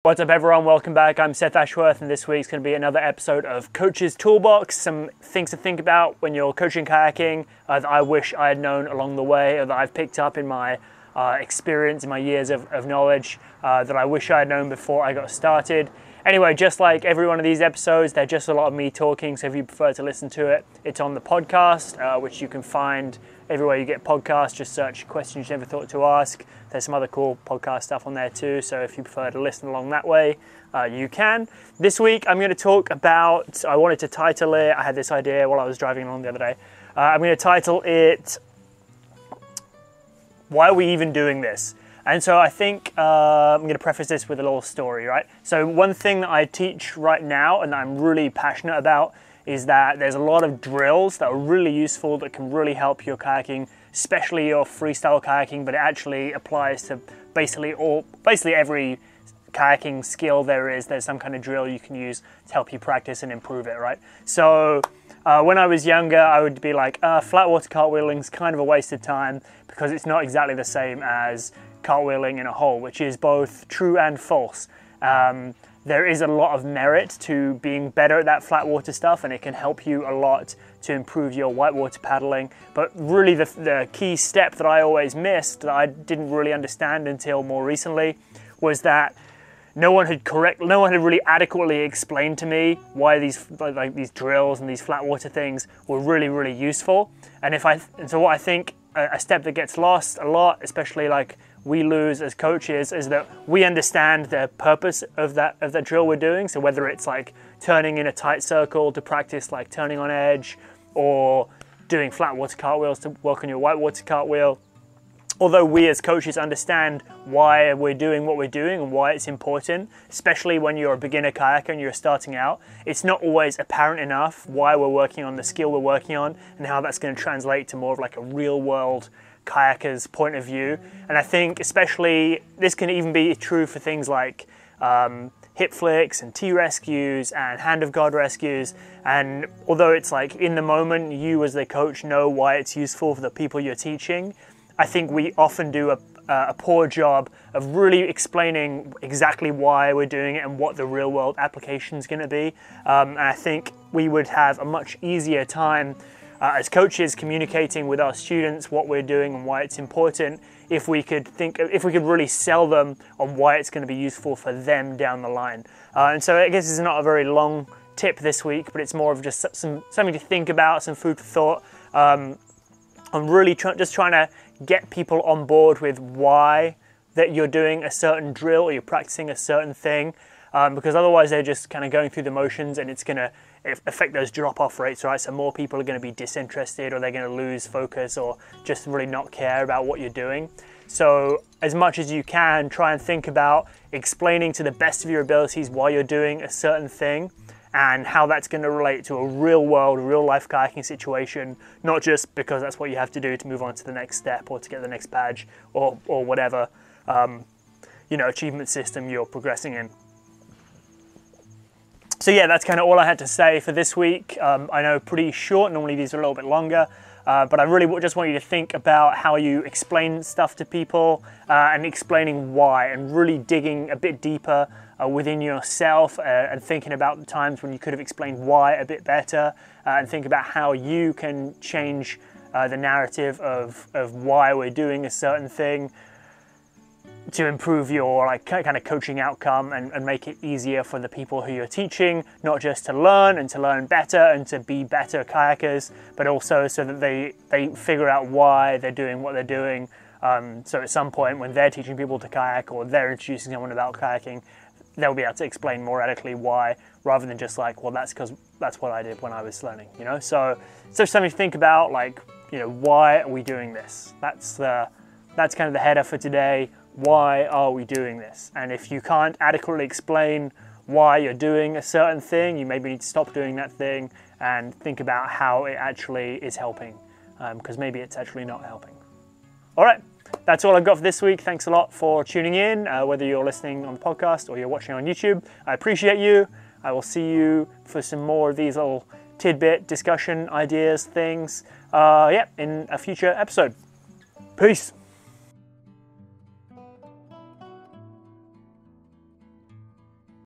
What's up everyone, welcome back. I'm Seth Ashworth and this week's going to be another episode of Coach's Toolbox. Some things to think about when you're coaching kayaking that I wish I had known along the way, or that I've picked up in my experience, in my years of knowledge, that I wish I had known before I got started. Anyway, just like every one of these episodes, they're just a lot of me talking, so if you prefer to listen to it, it's on the podcast, which you can find everywhere you get podcasts. Just search Questions You Never Thought to Ask. There's some other cool podcast stuff on there too, so if you prefer to listen along that way, you can. This week I'm going to talk about, I wanted to title it, I had this idea while I was driving along the other day. I'm going to title it, Why Are We Even Doing This? And so I think I'm going to preface this with a little story, right? So one thing that I teach right now and that I'm really passionate about is that there's a lot of drills that are really useful that can really help your kayaking, especially your freestyle kayaking, but it actually applies to basically every kayaking skill there is. There's some kind of drill you can use to help you practice and improve it, right? So when I was younger, I would be like, flat water cartwheeling is kind of a waste of time because it's not exactly the same as cartwheeling in a hole, which is both true and false. There is a lot of merit to being better at that flat water stuff, and it can help you a lot to improve your whitewater paddling. But really the key step that I always missed, that I didn't really understand until more recently, was that no one had really adequately explained to me why these drills and these flat water things were really useful. And so what I think a step that gets lost a lot, especially like we lose as coaches, is that we understand the purpose of that drill we're doing. So whether it's like turning in a tight circle to practice like turning on edge, or doing flat water cartwheels to work on your whitewater cartwheel, although we as coaches understand why we're doing what we're doing and why it's important, especially when you're a beginner kayaker and you're starting out, it's not always apparent enough why we're working on the skill we're working on and how that's going to translate to more of like a real world kayaker's point of view. And I think especially this can even be true for things like hip flicks and T-rescues and hand of God rescues. And although it's like in the moment you as the coach know why it's useful for the people you're teaching, I think we often do a poor job of really explaining exactly why we're doing it and what the real world application is going to be. And I think we would have a much easier time as coaches communicating with our students what we're doing and why it's important if we could really sell them on why it's going to be useful for them down the line. And so I guess this is not a very long tip this week, but it's more of just something to think about, some food for thought. I'm really just trying to get people on board with why that you're doing a certain drill or you're practicing a certain thing, because otherwise they're just kind of going through the motions and it's going to affect those drop-off rates, right? So more people are going to be disinterested, or they're going to lose focus, or just really not care about what you're doing. So as much as you can, try and think about explaining to the best of your abilities why you're doing a certain thing and how that's going to relate to a real world, real life kayaking situation, not just because that's what you have to do to move on to the next step or to get the next badge or whatever achievement system you're progressing in. So yeah, that's kind of all I had to say for this week. I know pretty short, normally these are a little bit longer, but I really just want you to think about how you explain stuff to people and explaining why, and really digging a bit deeper within yourself and thinking about the times when you could have explained why a bit better, and think about how you can change the narrative of why we're doing a certain thing to improve your kind of coaching outcome and make it easier for the people who you're teaching, not just to learn better and to be better kayakers, but also so that they figure out why they're doing what they're doing. So at some point when they're teaching people to kayak, or they're introducing someone about kayaking, they'll be able to explain more adequately why, rather than just like, well, that's because that's what I did when I was learning, So something to think about, why are we doing this? That's kind of the header for today. Why are we doing this? And if you can't adequately explain why you're doing a certain thing, you maybe need to stop doing that thing and think about how it actually is helping, because maybe it's actually not helping. All right, that's all I've got for this week. Thanks a lot for tuning in, whether you're listening on the podcast or you're watching on YouTube. I appreciate you. I will see you for some more of these little tidbit discussion ideas things in a future episode. Peace.